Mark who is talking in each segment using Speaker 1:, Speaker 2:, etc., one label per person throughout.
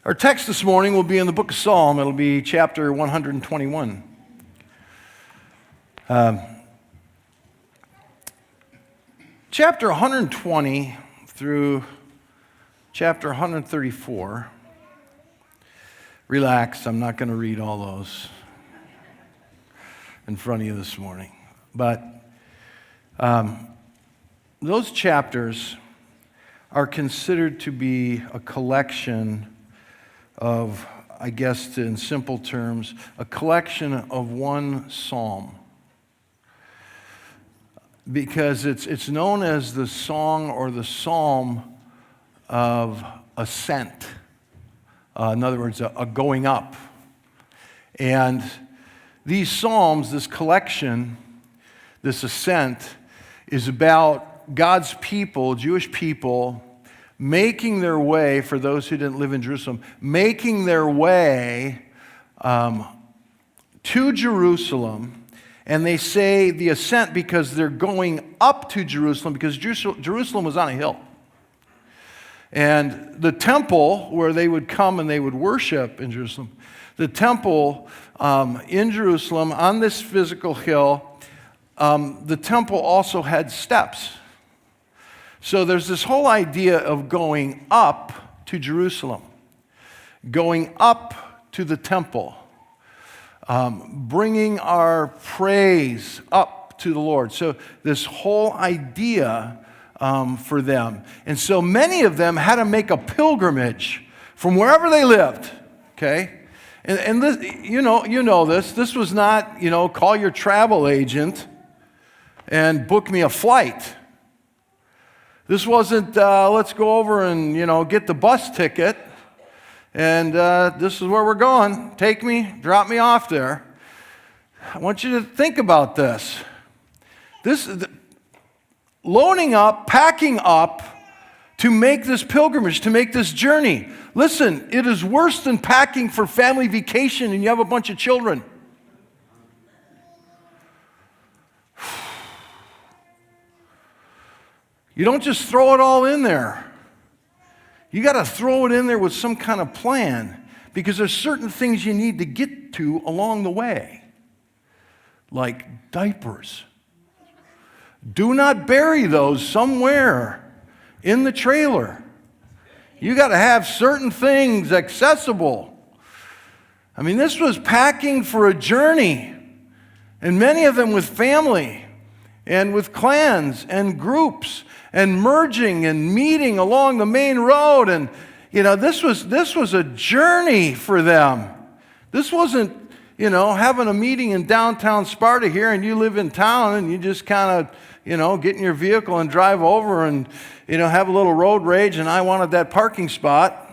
Speaker 1: Our text this morning will be in the book of Psalm. It'll be chapter 121. Chapter 120 through chapter 134. Relax, I'm not going to read all those in front of you this morning. But those chapters are considered to be a collection of, I guess in simple terms, a collection of one psalm. Because it's known as the song or the psalm of ascent. In other words, a going up. And these psalms, this collection, this ascent, is about God's people, Jewish people, making their way, for those who didn't live in Jerusalem, making their way to Jerusalem. And they say the ascent because they're going up to Jerusalem, because Jerusalem was on a hill. And the temple where they would come and they would worship in Jerusalem, the temple in Jerusalem on this physical hill, the temple also had steps. So there's this whole idea of going up to Jerusalem, going up to the temple, bringing our praise up to the Lord. So this whole idea for them. And so many of them had to make a pilgrimage from wherever they lived, okay? And this, you know this. This was not, call your travel agent and book me a flight. This wasn't, let's go over and, get the bus ticket, and this is where we're going. Take me, drop me off there. I want you to think about this. Loading up, packing up to make this pilgrimage, to make this journey. Listen, it is worse than packing for family vacation and you have a bunch of children. You don't just throw it all in there. You got to throw it in there with some kind of plan, because there's certain things you need to get to along the way, like diapers. Do not bury those somewhere in the trailer. You got to have certain things accessible. I mean, this was packing for a journey, and many of them with family and with clans and groups, and merging and meeting along the main road. And, this was a journey for them. This wasn't, having a meeting in downtown Sparta here and you live in town and you just kind of, get in your vehicle and drive over and, have a little road rage and I wanted that parking spot.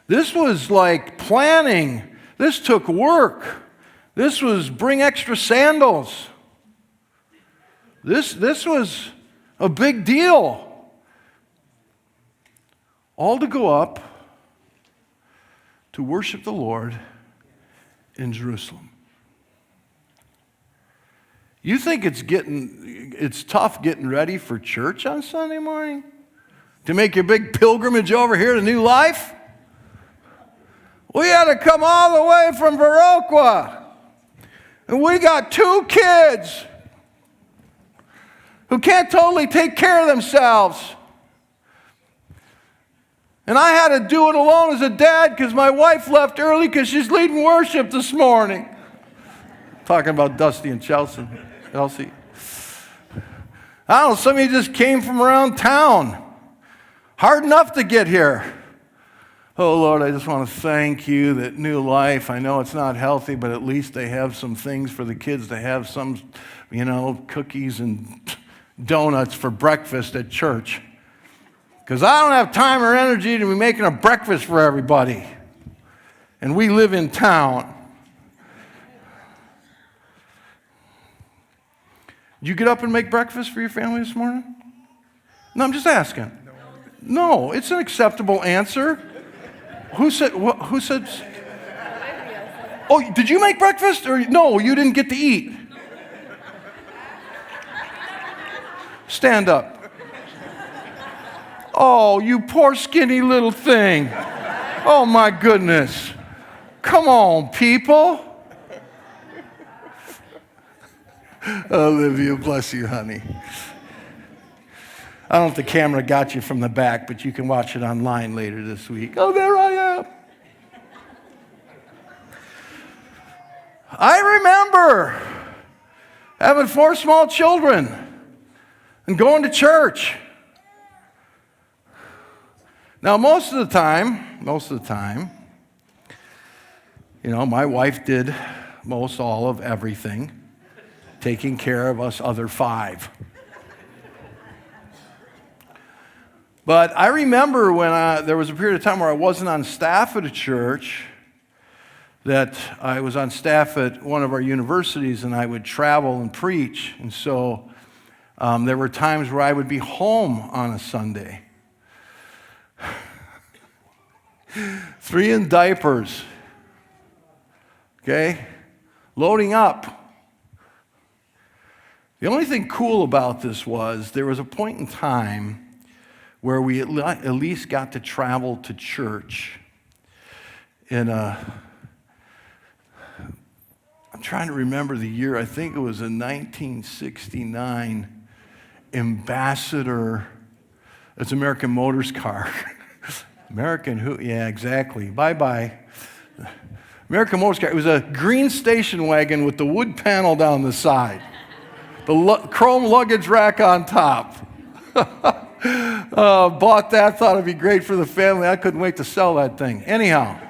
Speaker 1: This was like planning. This took work. This was bring extra sandals. This was a big deal. All to go up to worship the Lord in Jerusalem. You think it's tough getting ready for church on Sunday morning? To make your big pilgrimage over here to New Life? We had to come all the way from Viroqua. And we got 2 kids who can't totally take care of themselves. And I had to do it alone as a dad because my wife left early because she's leading worship this morning. Talking about Dusty and Chelsea. I don't know, some of you just came from around town. Hard enough to get here. Oh, Lord, I just want to thank you that New Life, I know it's not healthy, but at least they have some things for the kids to have, some, cookies and donuts for breakfast at church. Because I don't have time or energy to be making a breakfast for everybody. And we live in town. Did you get up and make breakfast for your family this morning? No, I'm just asking. No, it's an acceptable answer. Who said? Oh, did you make breakfast? Or no, you didn't get to eat. Stand up. Oh, you poor skinny little thing. Oh, my goodness. Come on, people. Olivia, bless you, honey. I don't know if the camera got you from the back, but you can watch it online later this week. Oh, there I am. I remember having 4 small children and going to church. Now, most of the time, my wife did most all of everything, taking care of us other 5. But I remember when there was a period of time where I wasn't on staff at a church, that I was on staff at one of our universities, and I would travel and preach. And so there were times where I would be home on a Sunday. 3 in diapers. Okay? Loading up. The only thing cool about this was there was a point in time where we at least got to travel to church in I'm trying to remember the year. I think it was a 1969 Ambassador. It's American Motors car. American who? Yeah, exactly. Bye-bye. American Motors car. It was a green station wagon with the wood panel down the side. The chrome luggage rack on top. Bought that, thought it'd be great for the family. I couldn't wait to sell that thing. Anyhow,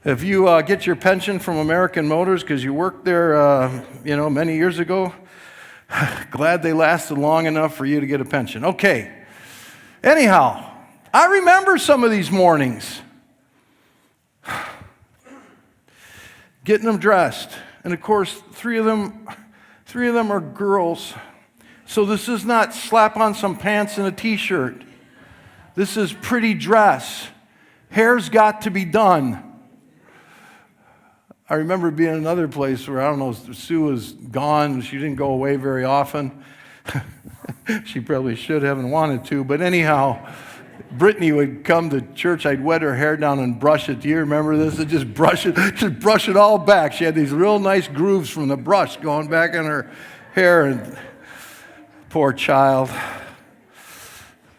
Speaker 1: if you get your pension from American Motors because you worked there, many years ago, glad they lasted long enough for you to get a pension. Okay. Anyhow, I remember some of these mornings. Getting them dressed. And of course, 3 of them are girls. So this is not slap on some pants and a t-shirt. This is pretty dress. Hair's got to be done. I remember being in another place where, I don't know, Sue was gone. She didn't go away very often. She probably should have and wanted to. But anyhow, Brittany would come to church. I'd wet her hair down and brush it. Do you remember this? And just brush it all back. She had these real nice grooves from the brush going back in her hair. And poor child.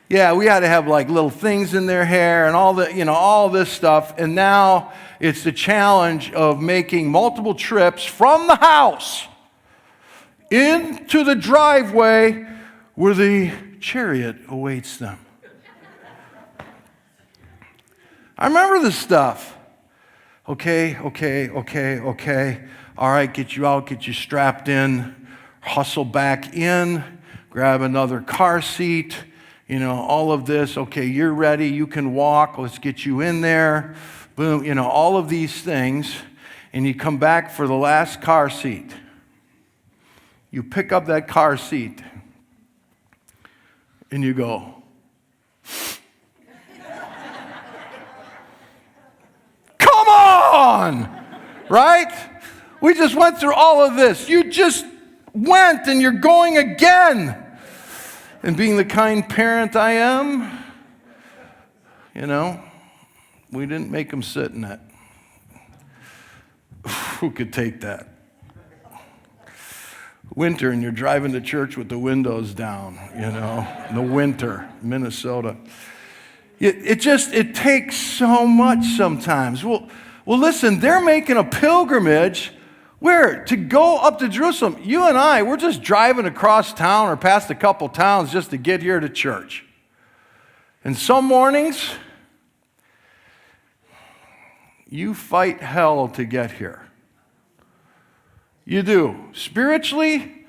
Speaker 1: Yeah, we had to have like little things in their hair and all this stuff. And now it's the challenge of making multiple trips from the house into the driveway where the chariot awaits them. I remember this stuff. Okay. All right, get you out, get you strapped in, hustle back in, grab another car seat, all of this. Okay, you're ready, you can walk, let's get you in there. Boom, all of these things. And you come back for the last car seat. You pick up that car seat and you go, come on, right? We just went through all of this. You just went and you're going again. And being the kind parent I am, we didn't make them sit in it. Who could take that? Winter, and you're driving to church with the windows down, in the winter, Minnesota. It takes so much sometimes. Well, listen, they're making a pilgrimage. Where? To go up to Jerusalem. You and I, we're just driving across town or past a couple towns just to get here to church. And some mornings, you fight hell to get here. You do. Spiritually,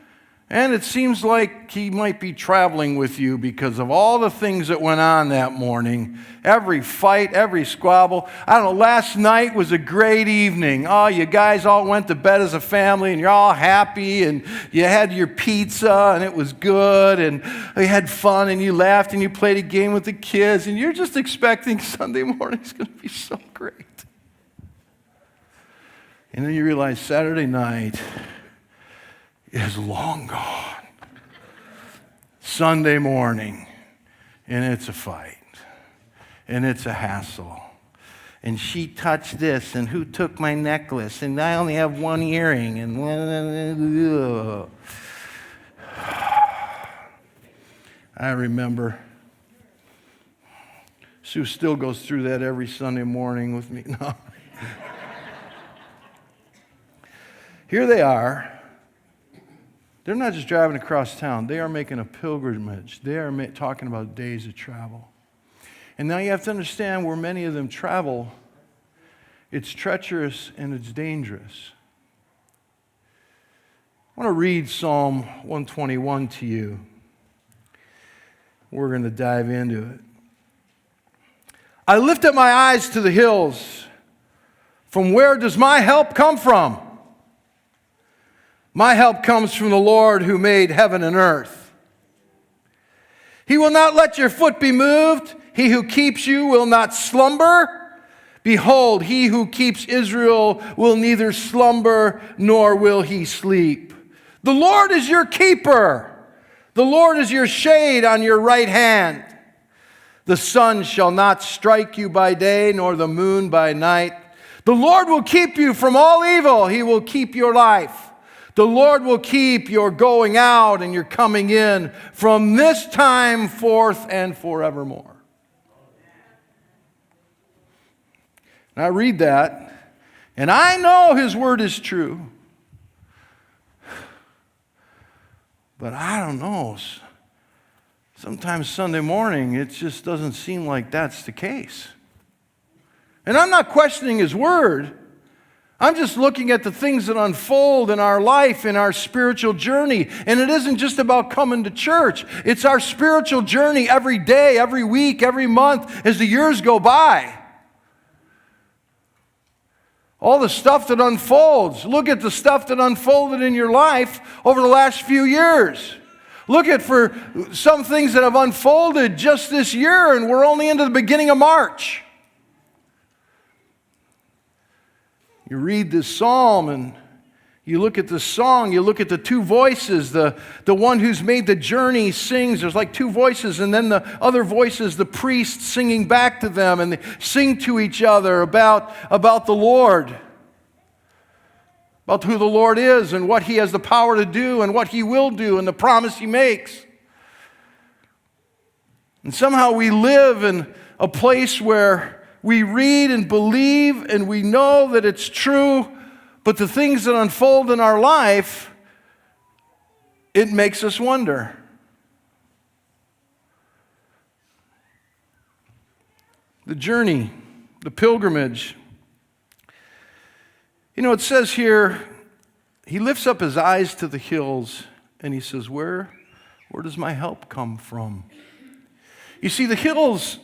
Speaker 1: and it seems like he might be traveling with you because of all the things that went on that morning. Every fight, every squabble. I don't know, last night was a great evening. Oh, you guys all went to bed as a family and you're all happy and you had your pizza and it was good and you had fun and you laughed and you played a game with the kids and you're just expecting Sunday morning's going to be so great. And then you realize Saturday night is long gone. Sunday morning, and it's a fight. and it's a hassle. And she touched this, and who took my necklace, and I only have one earring, and I remember. Sue still goes through that every Sunday morning with me. No. Here they are. They're not just driving across town. They are making a pilgrimage. They are talking about days of travel. And now you have to understand where many of them travel, it's treacherous and it's dangerous. I want to read Psalm 121 to you. We're going to dive into it. I lift up my eyes to the hills. From where does my help come from? My help comes from the Lord who made heaven and earth. He will not let your foot be moved. He who keeps you will not slumber. Behold, he who keeps Israel will neither slumber nor will he sleep. The Lord is your keeper. The Lord is your shade on your right hand. The sun shall not strike you by day, nor the moon by night. The Lord will keep you from all evil. He will keep your life. The Lord will keep your going out and your coming in from this time forth and forevermore. And I read that, and I know His word is true. But I don't know. Sometimes Sunday morning, it just doesn't seem like that's the case. And I'm not questioning His word. I'm just looking at the things that unfold in our life, in our spiritual journey. And it isn't just about coming to church. It's our spiritual journey every day, every week, every month as the years go by. All the stuff that unfolds. Look at the stuff that unfolded in your life over the last few years. Look at for some things that have unfolded just this year, and we're only into the beginning of March. You read this psalm and you look at the song, you look at the two voices, the one who's made the journey sings, there's like two voices, and then the other voice is the priest singing back to them, and they sing to each other about the Lord, about who the Lord is and what He has the power to do and what He will do and the promise He makes. And somehow we live in a place where we read and believe and we know that it's true, but the things that unfold in our life, it makes us wonder. The journey, the pilgrimage. You know, it says here, he lifts up his eyes to the hills and he says, where does my help come from? You see, the hills,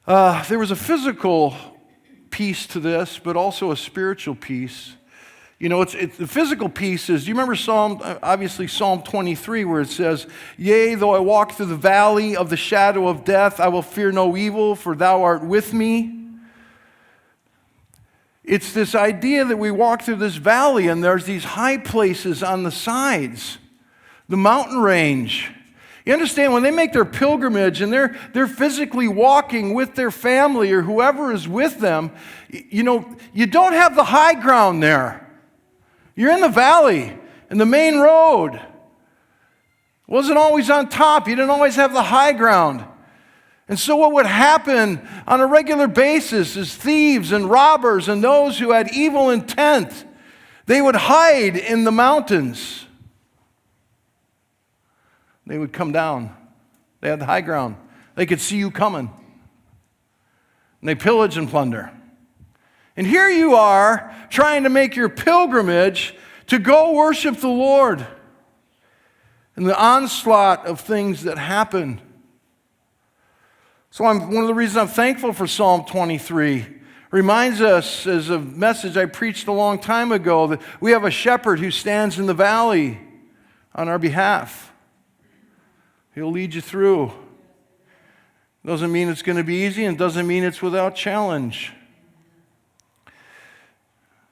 Speaker 1: there was a physical piece to this, but also a spiritual piece. You know, the physical piece is, do you remember Psalm 23, where it says, yea, though I walk through the valley of the shadow of death, I will fear no evil, for thou art with me. It's this idea that we walk through this valley and there's these high places on the sides, the mountain range. You understand, when they make their pilgrimage and they're physically walking with their family or whoever is with them, you know, you don't have the high ground there. You're in the valley, and the main road wasn't always on top. You didn't always have the high ground. And so what would happen on a regular basis is thieves and robbers and those who had evil intent, they would hide in the mountains. They would come down. They had the high ground. They could see you coming. And they pillage and plunder. And here you are trying to make your pilgrimage to go worship the Lord. And the onslaught of things that happen. So one of the reasons I'm thankful for Psalm 23 reminds us, as a message I preached a long time ago, that we have a shepherd who stands in the valley on our behalf. He'll lead you through. Doesn't mean it's going to be easy, and doesn't mean it's without challenge.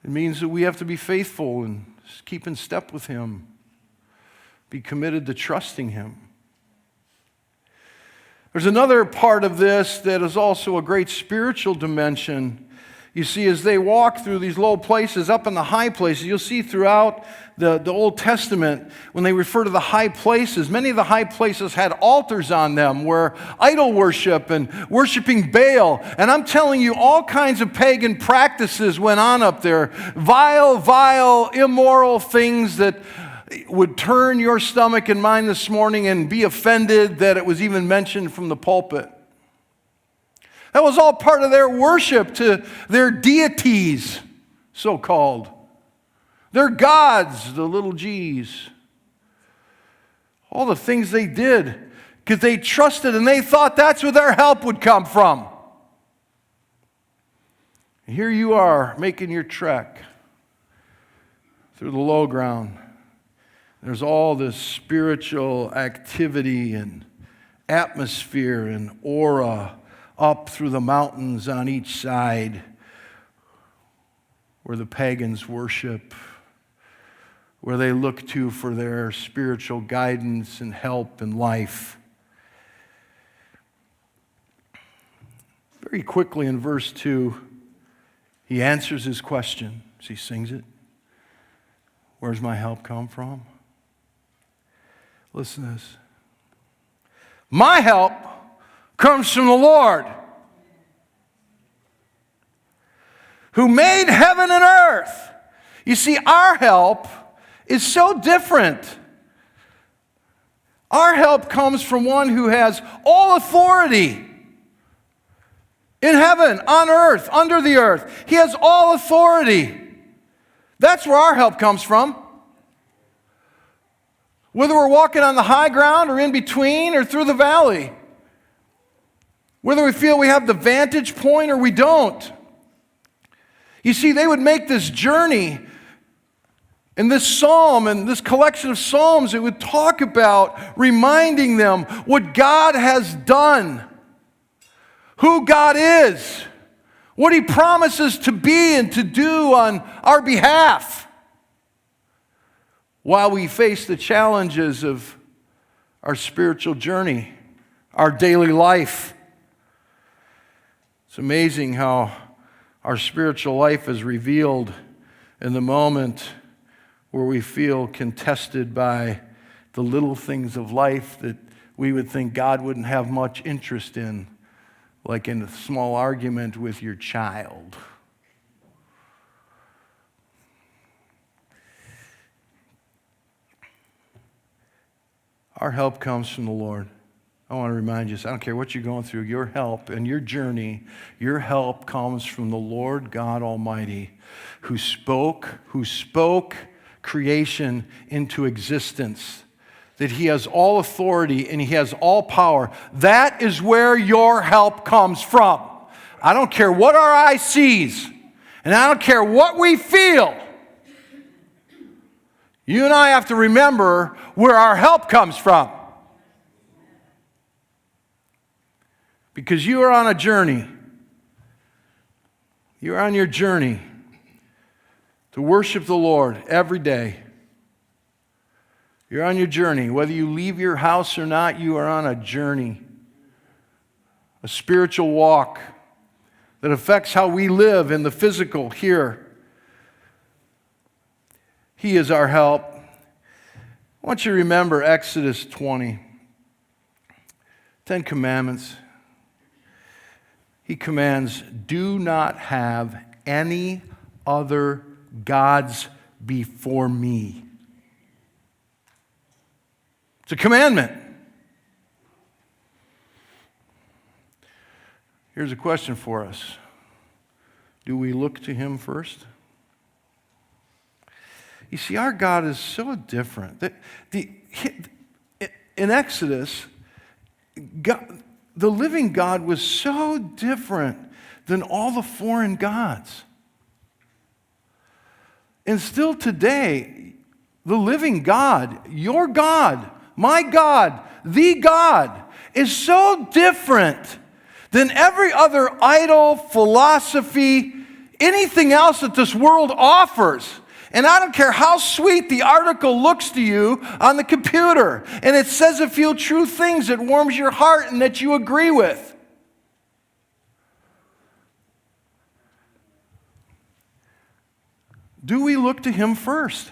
Speaker 1: It means that we have to be faithful and keep in step with Him. Be committed to trusting Him. There's another part of this that is also a great spiritual dimension. You see, as they walk through these low places, up in the high places, you'll see throughout the Old Testament, when they refer to the high places, many of the high places had altars on them where idol worship and worshiping Baal. And I'm telling you, all kinds of pagan practices went on up there. Vile, immoral things that would turn your stomach and mine this morning and be offended that it was even mentioned from the pulpit. That was all part of their worship to their deities, so-called. Their gods, the little g's. All the things they did because they trusted and they thought that's where their help would come from. And here you are making your trek through the low ground. There's all this spiritual activity and atmosphere and aura up through the mountains on each side where the pagans worship, where they look to for their spiritual guidance and help in life. Very quickly in verse 2, he answers his question as he sings it. Where's my help come from? Listen to this. My help comes from the Lord, who made heaven and earth. You see, our help is so different. Our help comes from one who has all authority in heaven, on earth, under the earth. He has all authority. That's where our help comes from. Whether we're walking on the high ground or in between or through the valley. Whether we feel we have the vantage point or we don't. You see, they would make this journey in this psalm and this collection of psalms. It would talk about reminding them what God has done, who God is, what He promises to be and to do on our behalf, while we face the challenges of our spiritual journey, our daily life. It's amazing how our spiritual life is revealed in the moment where we feel contested by the little things of life that we would think God wouldn't have much interest in, like in a small argument with your child. Our help comes from the Lord. I want to remind you, I don't care what you're going through, your help and your journey, your help comes from the Lord God Almighty, who spoke creation into existence, that He has all authority and He has all power. That is where your help comes from. I don't care what our eye sees, and I don't care what we feel. You and I have to remember where our help comes from. Because you are on a journey. You're on your journey to worship the Lord every day. You're on your journey. Whether you leave your house or not, you are on a journey. A spiritual walk that affects how we live in the physical here. He is our help. I want you to remember Exodus 20. 10 Commandments. He commands, do not have any other gods before me. It's a commandment. Here's a question for us. Do we look to Him first? You see, our God is so different. In Exodus, the living God was so different than all the foreign gods. And still today, the living God, your God, my God, the God, is so different than every other idol, philosophy, anything else that this world offers. And I don't care how sweet the article looks to you on the computer, and it says a few true things that warms your heart and that you agree with. Do we look to him first?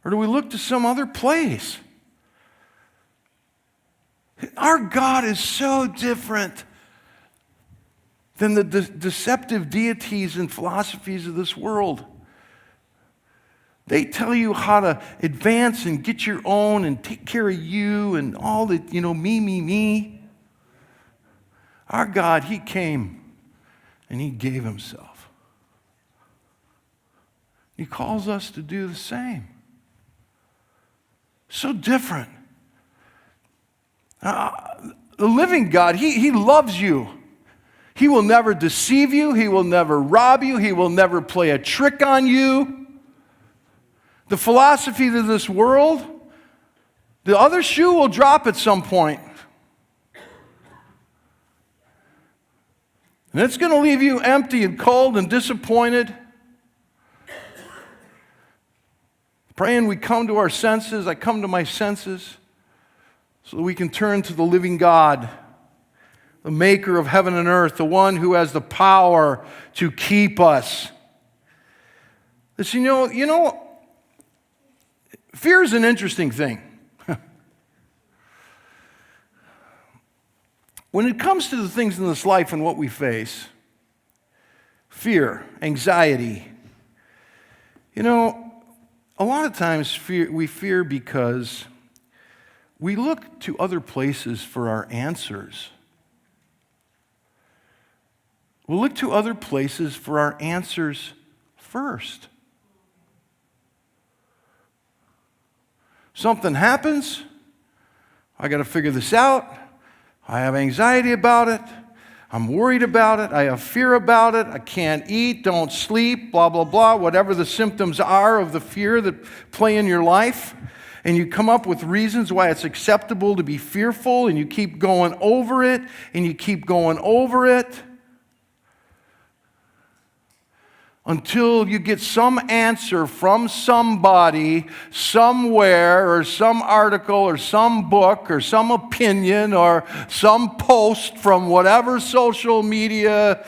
Speaker 1: Or do we look to some other place? Our God is so different than the deceptive deities and philosophies of this world. They tell you how to advance and get your own and take care of you and all the, me. Our God, he came and he gave himself. He calls us to do the same. So different. The living God, he loves you. He will never deceive you. He will never rob you. He will never play a trick on you. The philosophy of this world, the other shoe will drop at some point. And it's going to leave you empty and cold and disappointed. Praying we come to our senses. I come to my senses so that we can turn to the living God, the maker of heaven and earth, the one who has the power to keep us. Listen, fear is an interesting thing. When it comes to the things in this life and what we face, fear, anxiety, a lot of times we fear because we look to other places for our answers. We'll look to other places for our answers first. Something happens, I got to figure this out. I have anxiety about it. I'm worried about it. I have fear about it. I can't eat, don't sleep, blah, blah, blah, whatever the symptoms are of the fear that play in your life. And you come up with reasons why it's acceptable to be fearful, and you keep going over it, and you keep going over it until you get some answer from somebody, somewhere, or some article, or some book, or some opinion, or some post from whatever social media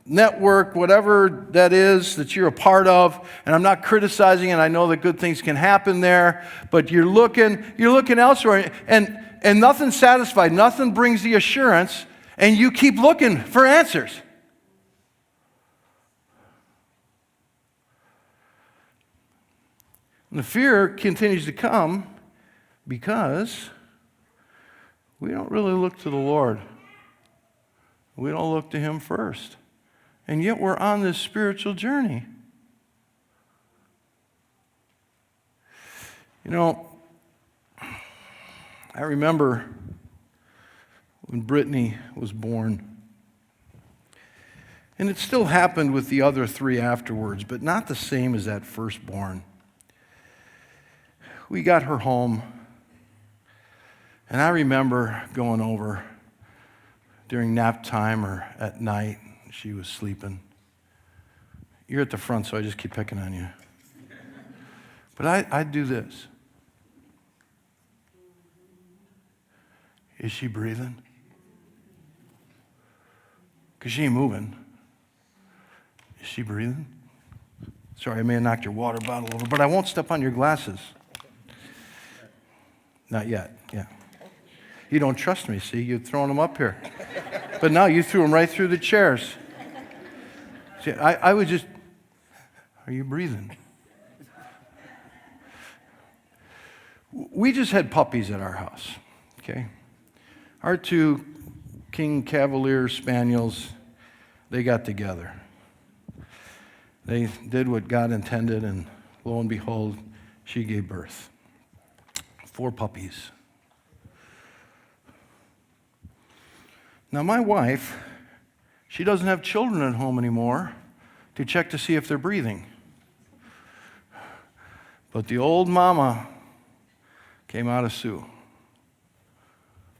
Speaker 1: network, whatever that is that you're a part of. And I'm not criticizing, and I know that good things can happen there, but you're looking elsewhere, and nothing's satisfied, nothing brings the assurance, and you keep looking for answers. And the fear continues to come because we don't really look to the Lord. We don't look to him first. And yet we're on this spiritual journey. I remember when Brittany was born. And it still happened with the other three afterwards, but not the same as that firstborn. We got her home, and I remember going over during nap time or at night. She was sleeping. You're at the front, so I just keep picking on you. But I'd do this. Is she breathing? Because she ain't moving. Is she breathing? Sorry, I may have knocked your water bottle over, but I won't step on your glasses. Not yet, yeah. You don't trust me, see? You're throwing them up here. But now you threw them right through the chairs. See, I would just, are you breathing? We just had puppies at our house, okay? Our two King Cavalier Spaniels, they got together. They did what God intended, and lo and behold, she gave birth. 4 puppies. Now, my wife, she doesn't have children at home anymore to check to see if they're breathing. But the old mama came out of Sue.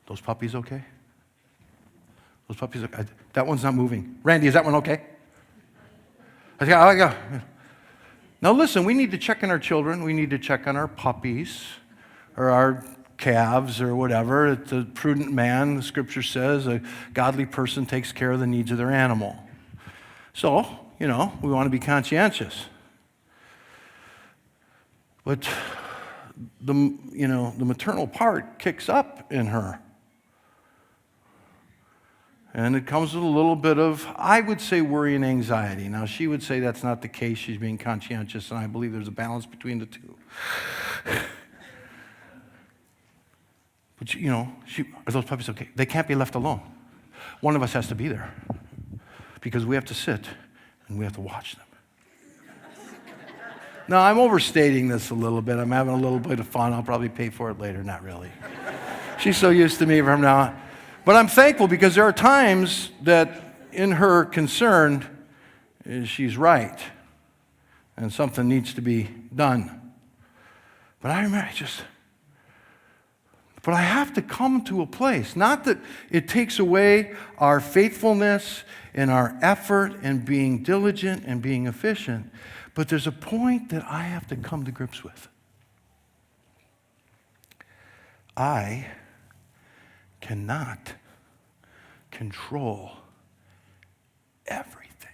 Speaker 1: Those puppies okay? Those puppies okay? That one's not moving. Randy, is that one okay? I go. Now listen, we need to check on our children. We need to check on our puppies or our calves or whatever. The prudent man, the scripture says, a godly person takes care of the needs of their animal. So, we want to be conscientious. But the maternal part kicks up in her. And it comes with a little bit of, I would say, worry and anxiety. Now, she would say that's not the case. She's being conscientious, and I believe there's a balance between the two. But, are those puppies okay? They can't be left alone. One of us has to be there because we have to sit and we have to watch them. Now, I'm overstating this a little bit. I'm having a little bit of fun. I'll probably pay for it later. Not really. She's so used to me from now on. But I'm thankful because there are times that in her concern, she's right. And something needs to be done. But I remember but I have to come to a place, not that it takes away our faithfulness and our effort and being diligent and being efficient, but there's a point that I have to come to grips with. I cannot control everything.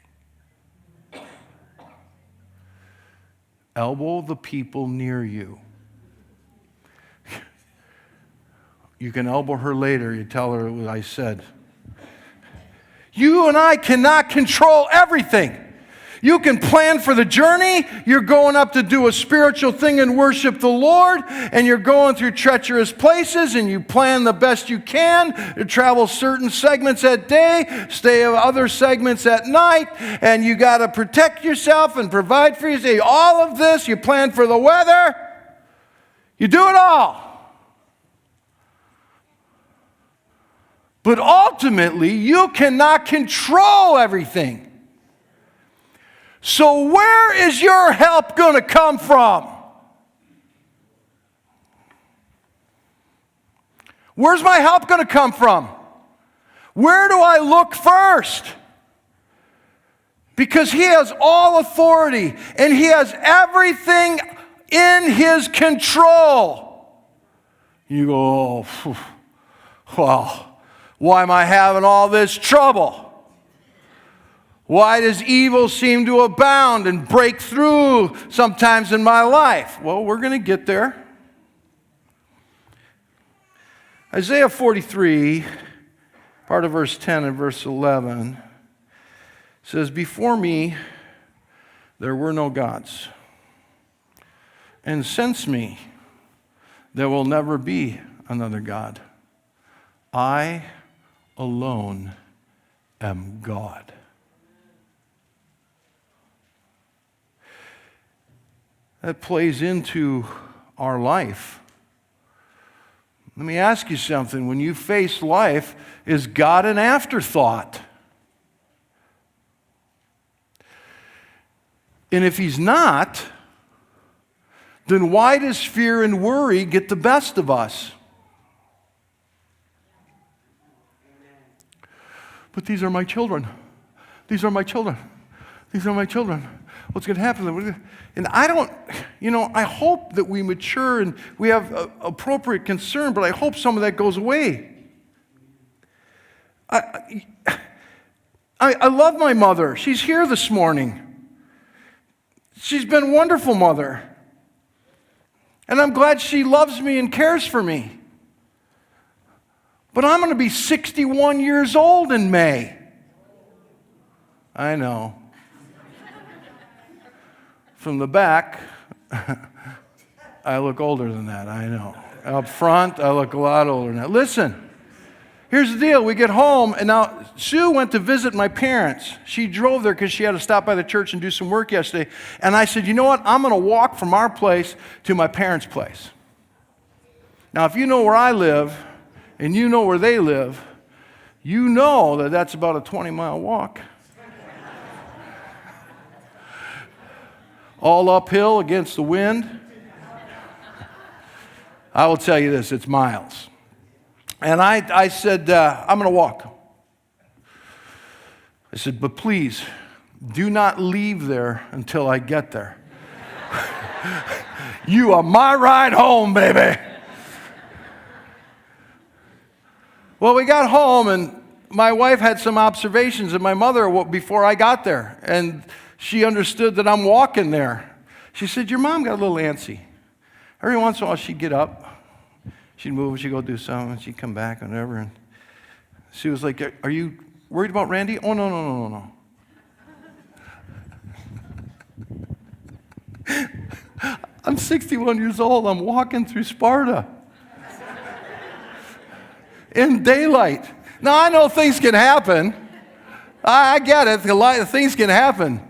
Speaker 1: Elbow the people near you. You can elbow her later. You tell her what I said. You and I cannot control everything. You can plan for the journey. You're going up to do a spiritual thing and worship the Lord, and you're going through treacherous places, and you plan the best you can to travel certain segments at day, stay other segments at night, and you got to protect yourself and provide for yourself. All of this, you plan for the weather. You do it all. But ultimately, you cannot control everything. So where is your help going to come from? Where's my help going to come from? Where do I look first? Because He has all authority and He has everything in His control. You go, well, why am I having all this trouble? Why does evil seem to abound and break through sometimes in my life? Well, we're going to get there. Isaiah 43, part of verse 10 and verse 11, says, "Before me there were no gods, and since me there will never be another God. I alone am God." That plays into our life. Let me ask you something. When you face life, is God an afterthought? And if He's not, then why does fear and worry get the best of us? But these are my children. These are my children. These are my children. What's going to happen to them? And I hope that we mature and we have appropriate concern, but I hope some of that goes away. I love my mother. She's here this morning. She's been a wonderful mother. And I'm glad she loves me and cares for me. But I'm going to be 61 years old in May. I know. From the back, I look older than that, I know. Up front, I look a lot older than that. Listen, here's the deal. We get home, and now Sue went to visit my parents. She drove there because she had to stop by the church and do some work yesterday. And I said, you know what? I'm going to walk from our place to my parents' place. Now, if you know where I live, and you know where they live, you know that that's about a 20-mile walk. All uphill against the wind. I will tell you this, it's miles. And I said, I'm going to walk. I said, but please, do not leave there until I get there. You are my ride home, baby. Well, we got home, and my wife had some observations of my mother before I got there, and she understood that I'm walking there. She said, your mom got a little antsy. Every once in a while, she'd get up, she'd move, she'd go do something, and she'd come back, and whatever. And she was like, are you worried about Randy? Oh, no. I'm 61 years old. I'm walking through Sparta in daylight. Now, I know things can happen. I get it. A lot of things can happen.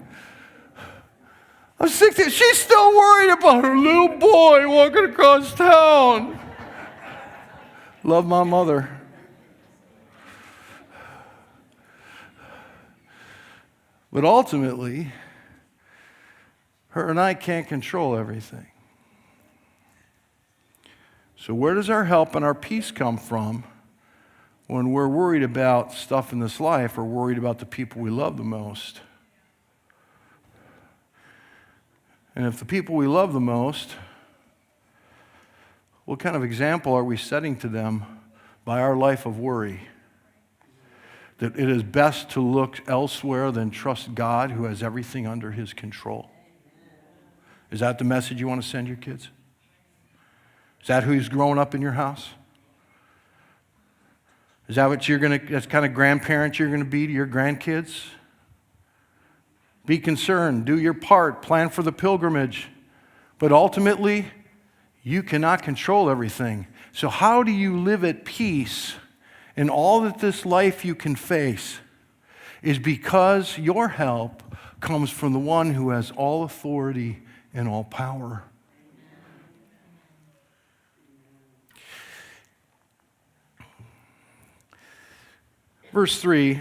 Speaker 1: I'm 60. She's still worried about her little boy walking across town. Love my mother. But ultimately, her and I can't control everything. So where does our help and our peace come from when we're worried about stuff in this life or worried about the people we love the most? And if the people we love the most, what kind of example are we setting to them by our life of worry? That it is best to look elsewhere than trust God who has everything under his control. Is that the message you want to send your kids? Is that who's growing up in your house? Is that what that's kind of grandparents you're going to be to your grandkids? Be concerned, do your part, plan for the pilgrimage. But ultimately, you cannot control everything. So how do you live at peace in all that this life you can face? Is because your help comes from the one who has all authority and all power. Verse 3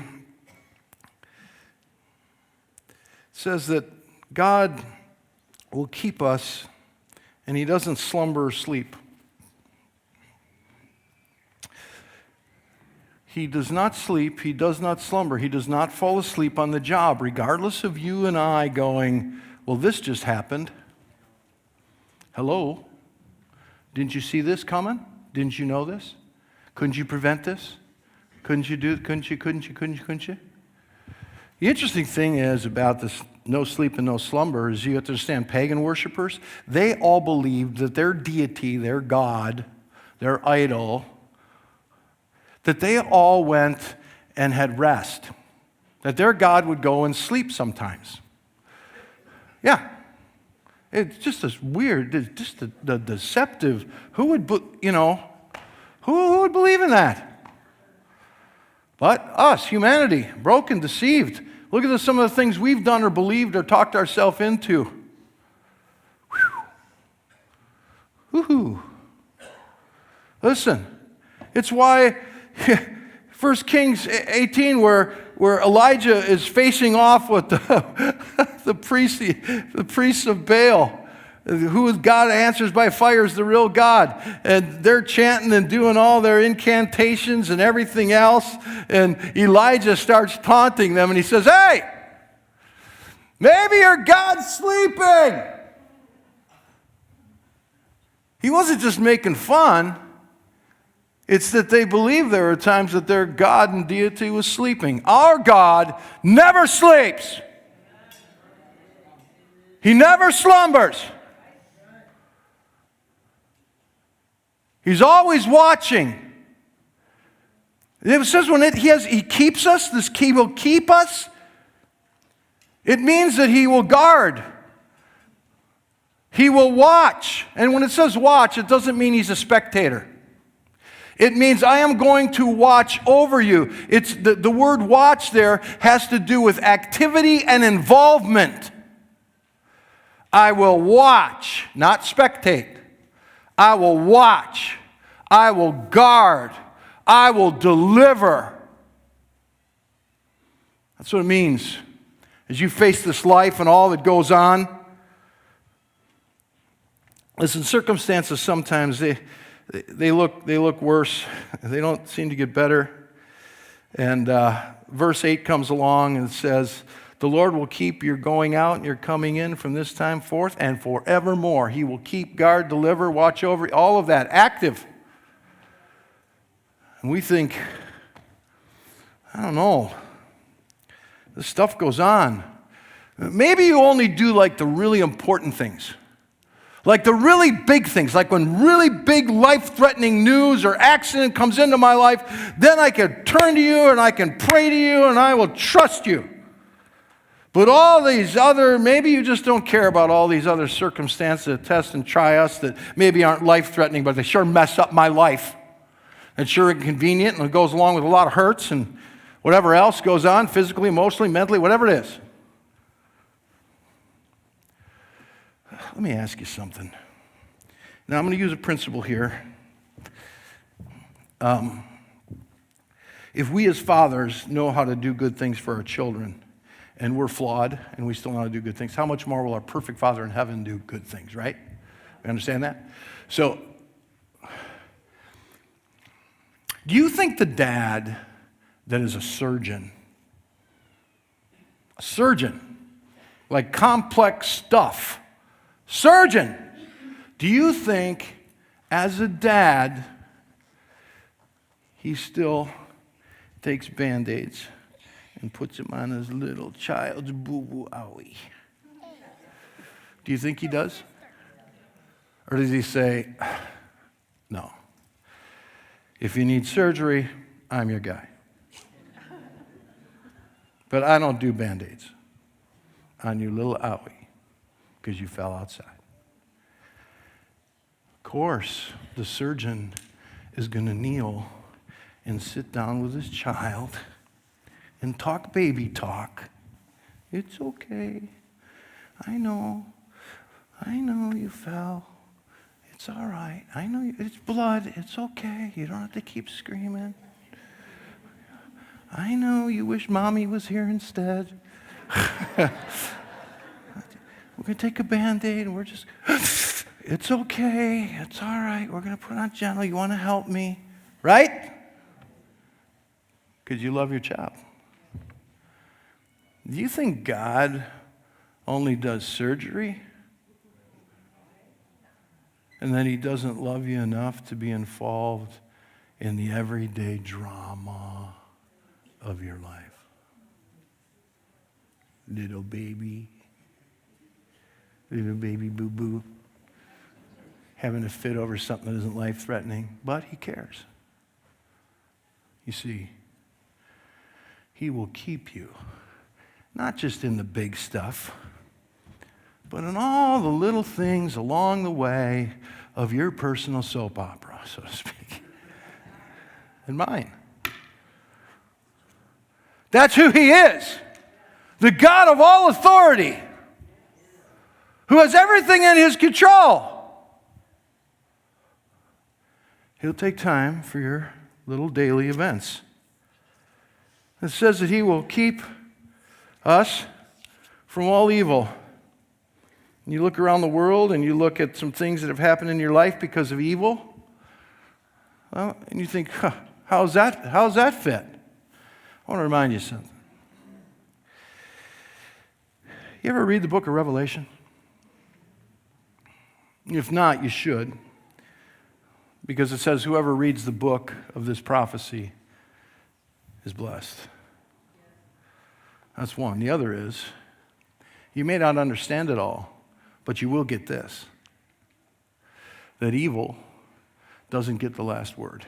Speaker 1: says that God will keep us, and he doesn't slumber or sleep. He does not sleep, he does not slumber, he does not fall asleep on the job, regardless of you and I going, well, this just happened. Hello? Didn't you see this coming? Didn't you know this? Couldn't you prevent this? Couldn't you? The interesting thing is about this no sleep and no slumber is you have to understand pagan worshipers, they all believed that their deity, their God, their idol, that they all went and had rest. That their God would go and sleep sometimes. Yeah. It's just this weird, just the deceptive. Who would believe in that? But us, humanity, broken, deceived. Look at some of the things we've done or believed or talked ourselves into. Woohoo. Listen, it's why 1 Kings 18, where Elijah is facing off with the priests of Baal, who is God answers by fire is the real God. And they're chanting and doing all their incantations and everything else. And Elijah starts taunting them and he says, hey, maybe your God's sleeping. He wasn't just making fun. It's that they believe there are times that their God and deity was sleeping. Our God never sleeps. He never slumbers. He's always watching. It says when he keeps us, he will keep us. It means that he will guard. He will watch. And when it says watch, it doesn't mean he's a spectator. It means I am going to watch over you. It's the word watch there has to do with activity and involvement. I will watch, not spectate. I will watch. I will guard. I will deliver. That's what it means. As you face this life and all that goes on, listen, circumstances sometimes they look worse. They don't seem to get better. And verse 8 comes along and says, The Lord will keep your going out and your coming in from this time forth and forevermore. He will keep, guard, deliver, watch over, all of that, active. And we think, I don't know, this stuff goes on. Maybe you only do like the really important things. Like the really big things, like when really big life-threatening news or accident comes into my life, then I can turn to you and I can pray to you and I will trust you. But all these other, maybe you just don't care about all these other circumstances that test and try us that maybe aren't life-threatening, but they sure mess up my life. It's sure inconvenient and it goes along with a lot of hurts and whatever else goes on, physically, emotionally, mentally, whatever it is. Let me ask you something. Now, I'm going to use a principle here. If we as fathers know how to do good things for our children, and we're flawed, and we still know how to do good things, how much more will our perfect Father in heaven do good things, right? You understand that? So, do you think the dad that is a surgeon, like complex stuff, surgeon, do you think as a dad he still takes Band-Aids and puts them on his little child's boo-boo owie? Do you think he does? Or does he say, no, if you need surgery, I'm your guy. But I don't do Band-Aids on your little owie because you fell outside. Of course, the surgeon is going to kneel and sit down with his child and talk baby talk. It's okay. I know you fell. It's all right. I know it's blood. It's okay. You don't have to keep screaming. I know you wish mommy was here instead. We're going to take a Band-Aid and we're just, it's okay. It's all right. We're going to put it on gentle. You want to help me? Right? Because you love your child. Do you think God only does surgery? And that he doesn't love you enough to be involved in the everyday drama of your life? Little baby boo-boo, having a fit over something that isn't life-threatening, but he cares. You see, he will keep you, not just in the big stuff, but in all the little things along the way of your personal soap opera, so to speak, and mine. That's who he is, the God of all authority, who has everything in his control. He'll take time for your little daily events. It says that he will keep us from all evil. And you look around the world and you look at some things that have happened in your life because of evil, well, and you think, how's that fit? I want to remind you something. You ever read the book of Revelation? If not, you should, because it says whoever reads the book of this prophecy is blessed. That's one. The other is, you may not understand it all, but you will get this, that evil doesn't get the last word.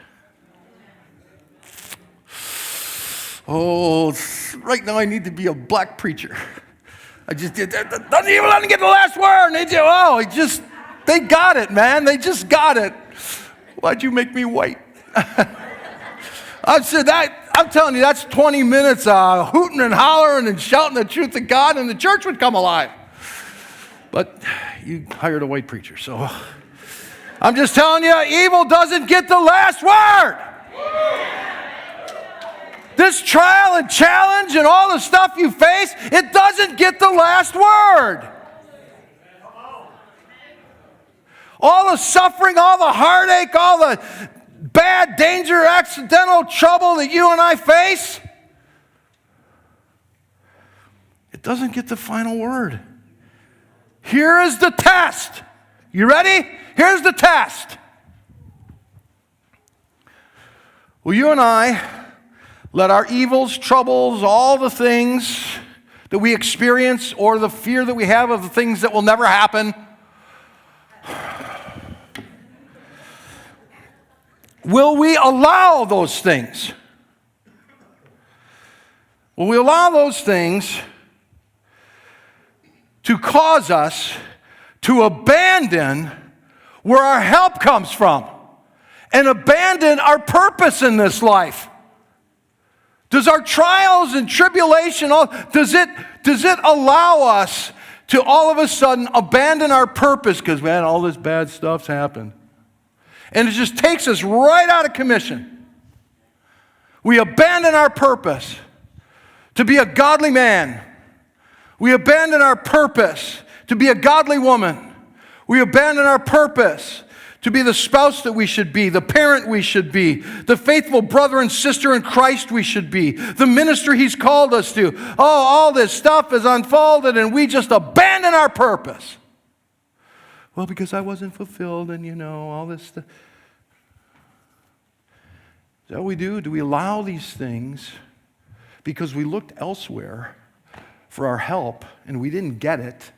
Speaker 1: Oh, right now I need to be a black preacher. I just did that. Doesn't evil doesn't get the last word. They got it, man. They just got it. Why'd you make me white? I said that. I'm telling you, that's 20 minutes hooting and hollering and shouting the truth of God, and the church would come alive. But you hired a white preacher, so I'm just telling you, evil doesn't get the last word. This trial and challenge and all the stuff you face, it doesn't get the last word. All the suffering, all the heartache, all the bad, danger, accidental trouble that you and I face, it doesn't get the final word. Here is the test. You ready? Here's the test. Will you and I let our evils, troubles, all the things that we experience or the fear that we have of the things that will never happen, will we allow those things? Will we allow those things to cause us to abandon where our help comes from and abandon our purpose in this life? Does our trials and tribulation, does it allow us to all of a sudden abandon our purpose because, man, all this bad stuff's happened? And it just takes us right out of commission. We abandon our purpose to be a godly man. We abandon our purpose to be a godly woman. We abandon our purpose to be the spouse that we should be, the parent we should be, the faithful brother and sister in Christ we should be, the minister He's called us to. Oh, all this stuff is unfolded and we just abandon our purpose. Well, because I wasn't fulfilled and all this stuff. Is that what we do? Do we allow these things because we looked elsewhere for our help and we didn't get it?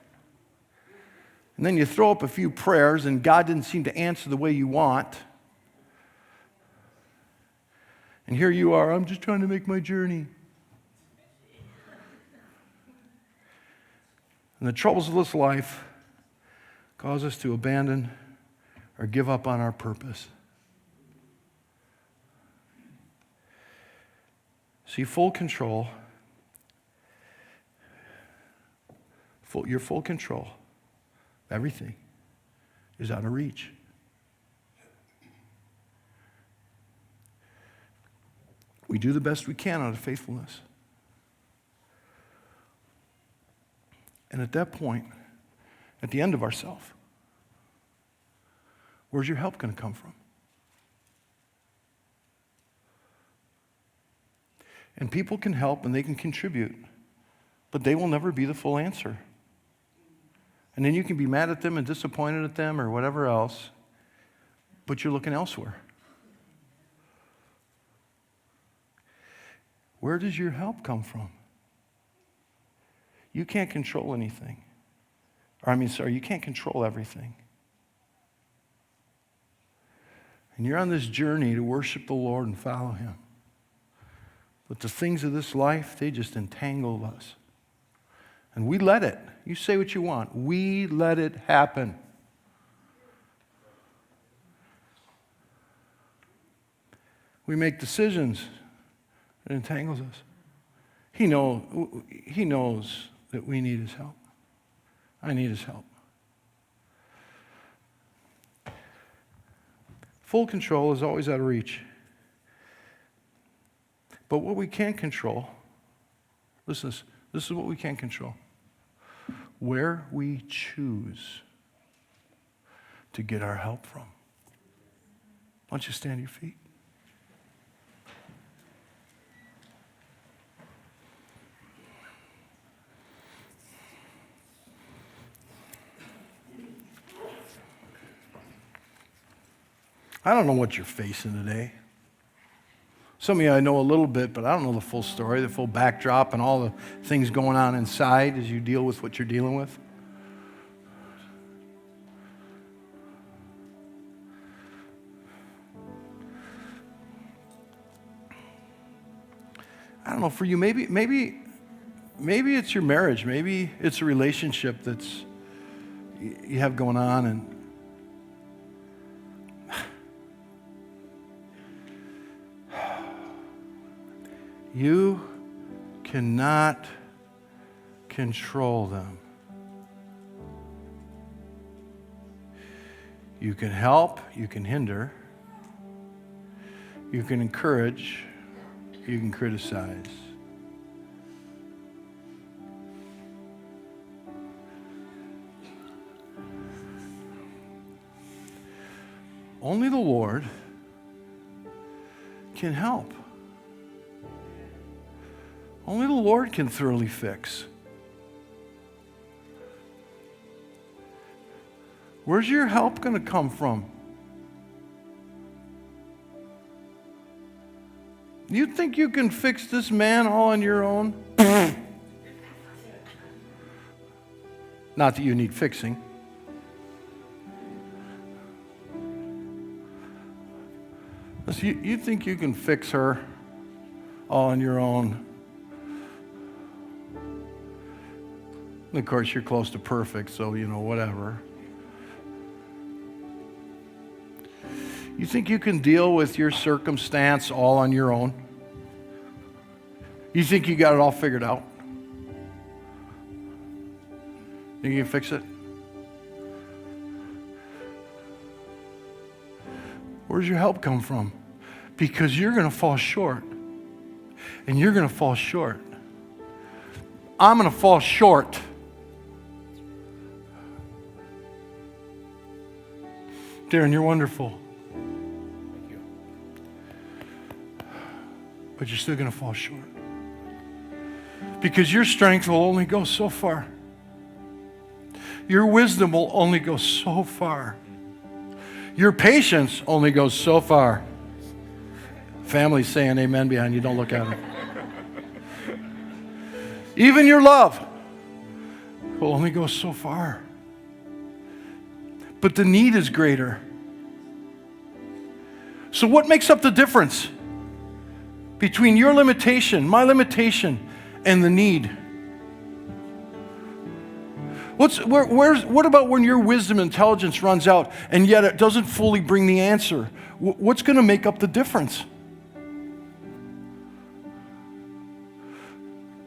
Speaker 1: And then you throw up a few prayers and God didn't seem to answer the way you want. And here you are, I'm just trying to make my journey. And the troubles of this life cause us to abandon or give up on our purpose. See, full control, your full control, everything is out of reach. We do the best we can out of faithfulness. And at that point, at the end of ourselves, where's your help going to come from? And people can help and they can contribute, but they will never be the full answer. And then you can be mad at them and disappointed at them or whatever else, but you're looking elsewhere. Where does your help come from? You can't control anything. You can't control everything. And you're on this journey to worship the Lord and follow Him. But the things of this life, they just entangle us. And we let it. You say what you want. We let it happen. We make decisions. It entangles us. He knows that we need His help. I need His help. Full control is always out of reach. But what we can't control, listen, this is what we can't control. Where we choose to get our help from. Why don't you stand to your feet? I don't know what you're facing today. Some of you I know a little bit, but I don't know the full story, the full backdrop, and all the things going on inside as you deal with what you're dealing with. I don't know, for you, maybe it's your marriage. Maybe it's a relationship that's you have going on, and you cannot control them. You can help, you can hinder, you can encourage, you can criticize. Only the Lord can help. Only the Lord can thoroughly fix. Where's your help going to come from? You think you can fix this man all on your own? Not that you need fixing. You think you can fix her all on your own? And of course, you're close to perfect, so, whatever. You think you can deal with your circumstance all on your own? You think you got it all figured out? Think you can fix it? Where's your help come from? Because you're going to fall short. And you're going to fall short. I'm going to fall short. Darren, you're wonderful. Thank you. But you're still going to fall short. Because your strength will only go so far. Your wisdom will only go so far. Your patience only goes so far. Family's saying amen behind you. Don't look at them. Even your love will only go so far. But the need is greater. So what makes up the difference between your limitation, my limitation, and the need? What about when your wisdom intelligence runs out and yet it doesn't fully bring the answer? What's going to make up the difference?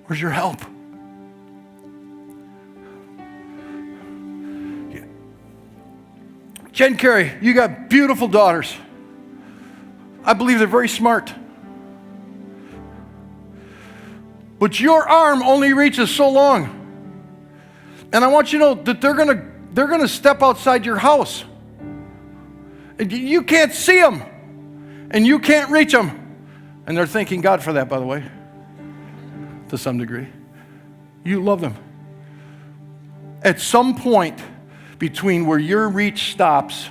Speaker 1: Where's your help? Jen Carey, you got beautiful daughters. I believe they're very smart. But your arm only reaches so long. And I want you to know that they're gonna step outside your house. And you can't see them. And you can't reach them. And they're thanking God for that, by the way, to some degree. You love them. At some point between where your reach stops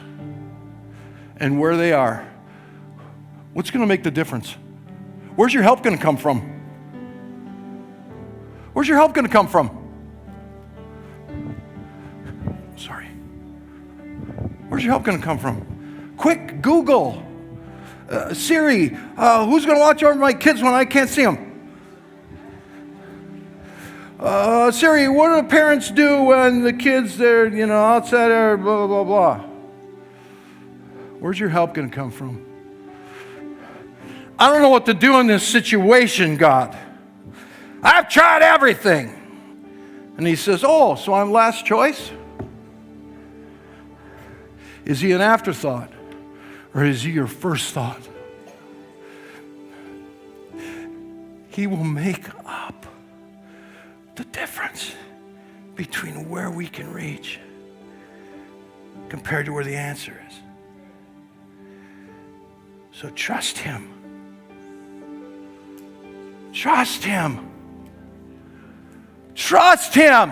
Speaker 1: and where they are, what's going to make the difference? Where's your help going to come from? Where's your help going to come from? Sorry. Where's your help going to come from? Quick, Google. Siri, who's going to watch over my kids when I can't see them? Siri, what do the parents do when the kids, they're, outside there, blah, blah, blah. Where's your help going to come from? I don't know what to do in this situation, God. I've tried everything. And he says, oh, so I'm last choice? Is he an afterthought? Or is he your first thought? He will make up the difference between where we can reach compared to where the answer is. So trust him. Trust him. Trust him.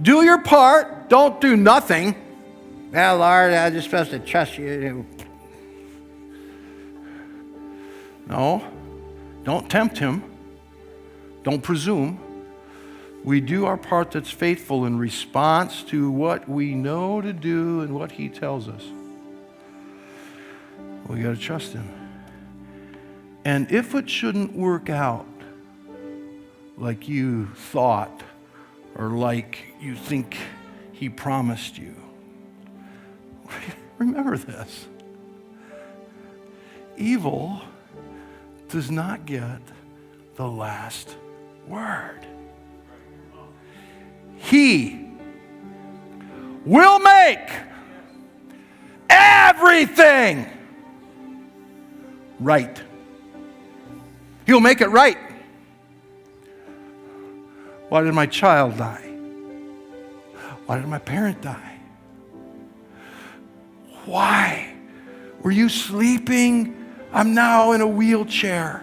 Speaker 1: Do your part. Don't do nothing. Well, Lord, I'm just supposed to trust you. No. Don't tempt him. Don't presume. We do our part that's faithful in response to what we know to do and what he tells us. We got to trust him. And if it shouldn't work out like you thought or like you think he promised you, remember this. Evil does not get the last word. He will make everything right. He'll make it right. Why did my child die? Why did my parent die? Why? Were you sleeping? I'm now in a wheelchair.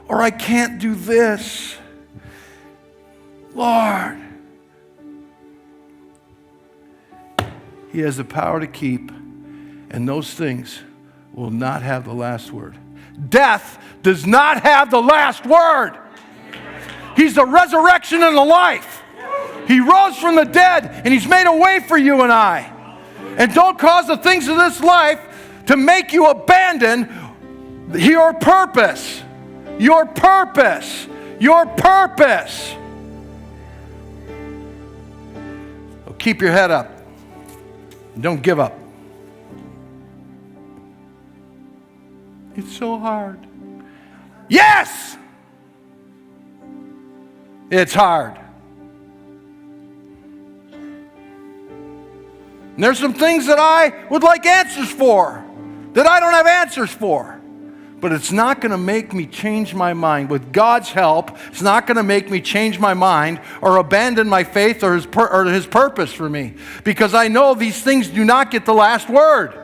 Speaker 1: Or I can't do this. Lord, He has the power to keep, and those things will not have the last word. Death does not have the last word. He's the resurrection and the life. He rose from the dead, and He's made a way for you and I. And don't cause the things of this life to make you abandon your purpose. Your purpose. Your purpose. So keep your head up. Don't give up. It's so hard. Yes! It's hard. And there's some things that I would like answers for, that I don't have answers for. But it's not going to make me change my mind. With God's help, it's not going to make me change my mind or abandon my faith or His purpose for me. Because I know these things do not get the last word.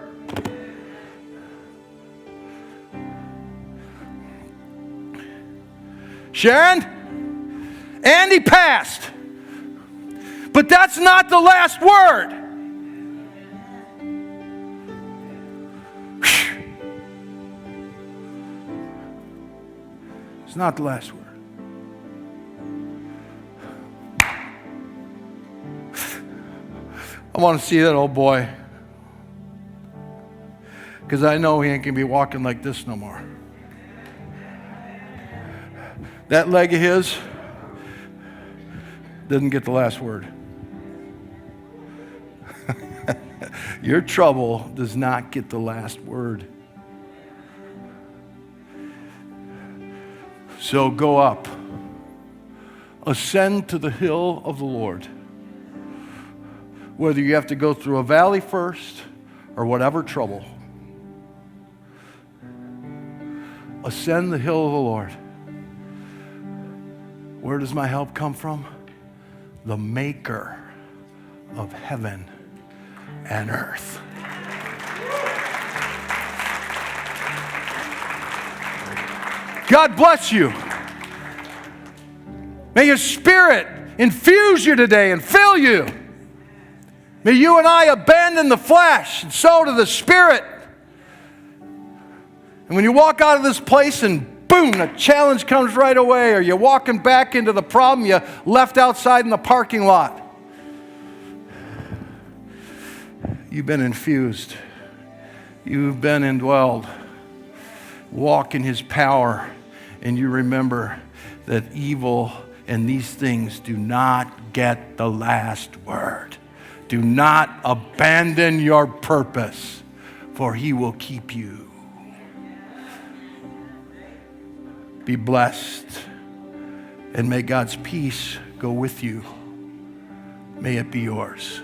Speaker 1: Sharon, Andy passed. But that's not the last word. It's not the last word. I want to see that old boy. Because I know he ain't going to be walking like this no more. That leg of his didn't get the last word. Your trouble does not get the last word. So go up. Ascend to the hill of the Lord. Whether you have to go through a valley first or whatever trouble. Ascend the hill of the Lord. Where does my help come from? The Maker of heaven and earth. God bless you. May His Spirit infuse you today and fill you. May you and I abandon the flesh and sow to the Spirit. And when you walk out of this place and boom, the challenge comes right away, or you're walking back into the problem you left outside in the parking lot, you've been infused. You've been indwelled. Walk in His power, and you remember that evil and these things do not get the last word. Do not abandon your purpose, for He will keep you. Be blessed, and may God's peace go with you. May it be yours.